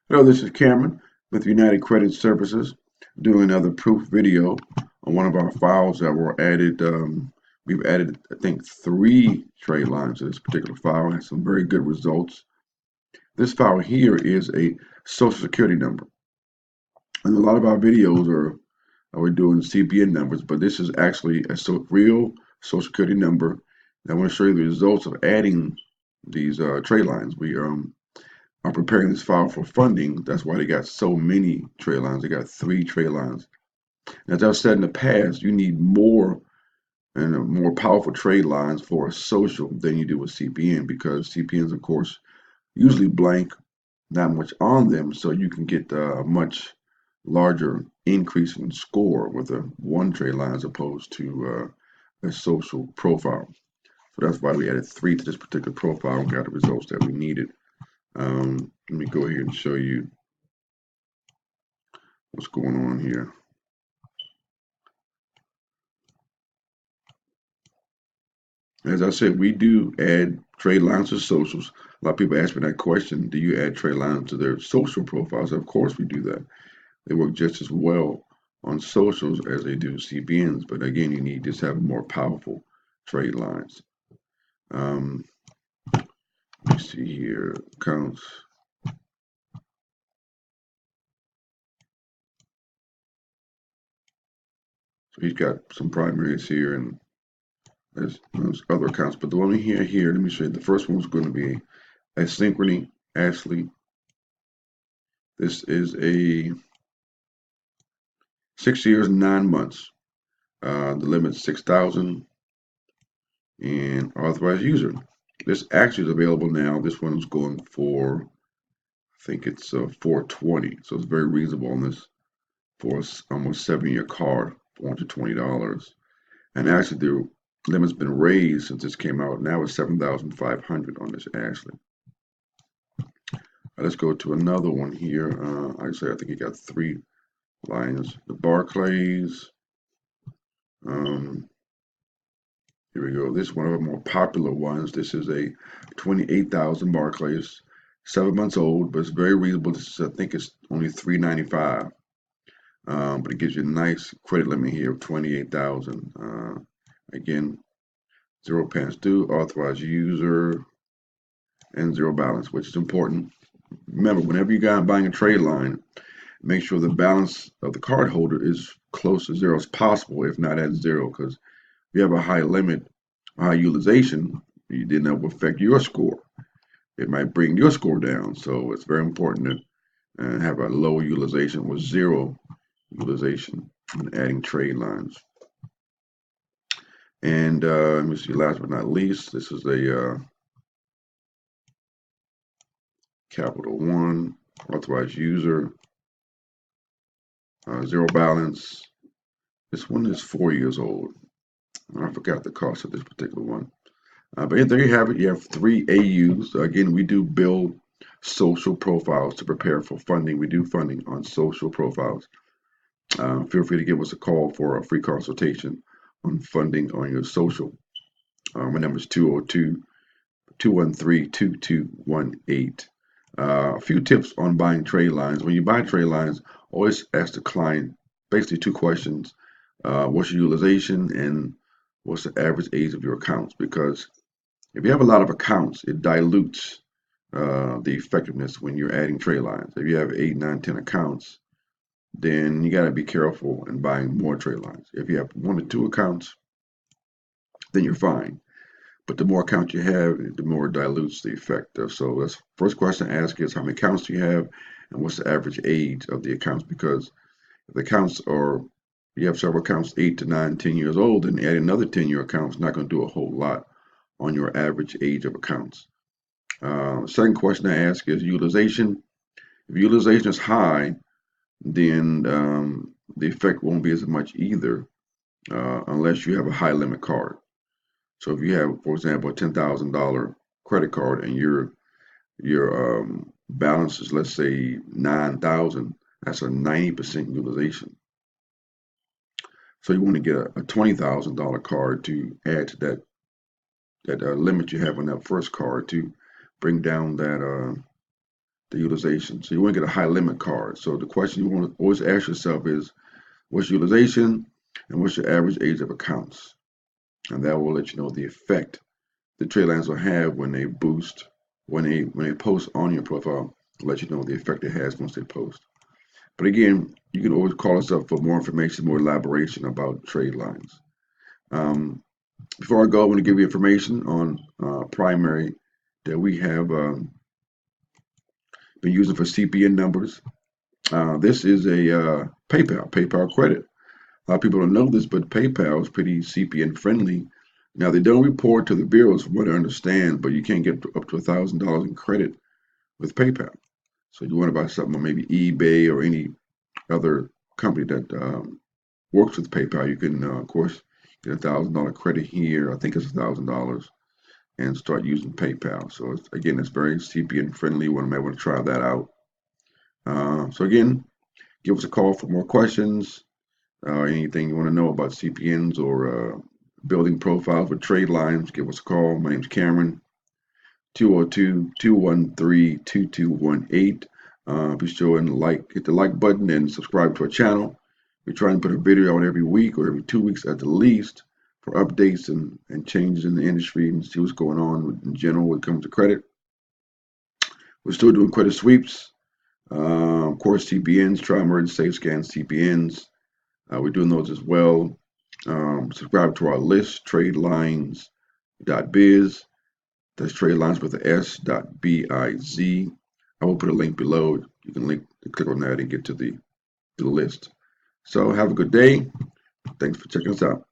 Hello, this is Cameron with United Credit Services doing another proof video on one of our files that were added. We've added, I think, 3 trade lines to this particular file. It has some very good results. This file here is a social security number. And a lot of our videos we're doing CPN numbers, but this is actually a real social security number. And I want to show you the results of adding these trade lines. We are preparing this file for funding. That's why they got so many trade lines. They got 3 trade lines. As I've said in the past, you need more and more powerful trade lines for a social than you do with CPN because CPNs, of course, usually blank, not much on them, so you can get a much larger increase in score with a one trade line as opposed to a social profile. So that's why we added 3 to this particular profile and got the results that we needed. Let me go ahead and show you what's going on here. As I said, we do add trade lines to socials. A lot of people ask me that question, do you add trade lines to their social profiles? Of course we do that. They work just as well on socials as they do CPNs, but again, you need to have more powerful trade lines. Let me see here, accounts. So he's got some primaries here and there's other accounts, but the one here, let me show you. The first one's going to be asynchrony, Ashley. This is a 6 years, 9 months. The limit is 6,000 and authorized user. This actually is available now. This one's going for, I think it's 420. So it's very reasonable on this for almost 7-year card, $420. And actually the limit's been raised since this came out. Now it's 7,500 on this Ashley. Let's go to another one here. Actually, I think he got 3 lines. The Barclays. Here we go. This is one of the more popular ones. This is a 28,000 Barclays, 7 months old, but it's very reasonable. This is, I think it's only $395. But it gives you a nice credit limit here of 28,000. Again, 0 past due, authorized user, and 0 balance, which is important. Remember, whenever you guys buying a trade line, make sure the balance of the card holder is close to 0 as possible, if not at 0, because if you have a high limit, high utilization, then that will affect your score. It might bring your score down. So it's very important to have a low utilization with 0 utilization when adding trade lines. And let me see, last but not least, this is a Capital One, authorized user, 0 balance. This one is 4 years old. I forgot the cost of this particular one. But yeah, there you have it. You have 3 AUs. Again, we do build social profiles to prepare for funding. We do funding on social profiles. Feel free to give us a call for a free consultation on funding on your social. My number is 202-213-2218. A few tips on buying trade lines. When you buy trade lines, always ask the client basically 2 questions. What's your utilization and what's the average age of your accounts? Because if you have a lot of accounts, it dilutes the effectiveness when you're adding trade lines. If you have 8, 9, 10 accounts, then you got to be careful in buying more trade lines. If you have 1 or 2 accounts, then you're fine. But the more accounts you have, the more it dilutes the effect. So that's first question to ask is how many accounts do you have and what's the average age of the accounts? Because if the accounts are, you have several accounts 8 to 9, 10 years old, then adding another 10-year account is not going to do a whole lot on your average age of accounts. Second question I ask is utilization. If utilization is high, then the effect won't be as much either unless you have a high limit card. So if you have, for example, a $10,000 credit card and your balance is, let's say, 9,000, that's a 90% utilization. So you want to get a $20,000 card to add to that limit you have on that first card to bring down the utilization. So you want to get a high limit card. So the question you want to always ask yourself is, what's utilization and what's your average age of accounts? And that will let you know the effect the trade lines will have when they boost, when they post on your profile, to let you know the effect it has once they post. But again, you can always call us up for more information, more elaboration about trade lines. Before I go, I want to give you information on primary that we have been using for CPN numbers. This is a PayPal credit. A lot of people don't know this, but PayPal is pretty CPN friendly. Now they don't report to the bureaus, from what I understand, but you can't get up to $1,000 in credit with PayPal. So you want to buy something on maybe eBay or any other company that works with PayPal, you can of course get $1,000 credit here. I think it's $1,000, and start using PayPal. So it's very CPN friendly. You might want to try that out. So again, give us a call for more questions. Anything you want to know about CPNs or building profiles with trade lines, give us a call. My name's Cameron, 202-213-2218. Be sure and hit the like button and subscribe to our channel. We try and put a video out every week or every 2 weeks at the least for updates and changes in the industry and see what's going on in general when it comes to credit. We're still doing credit sweeps. Of course, CPNs, try emerge safe scan CPNs. We're doing those as well. Subscribe to our list, tradelines.biz. That's tradelines with the S.biz. I will put a link below. You can click on that and get to the list. So have a good day. Thanks for checking us out.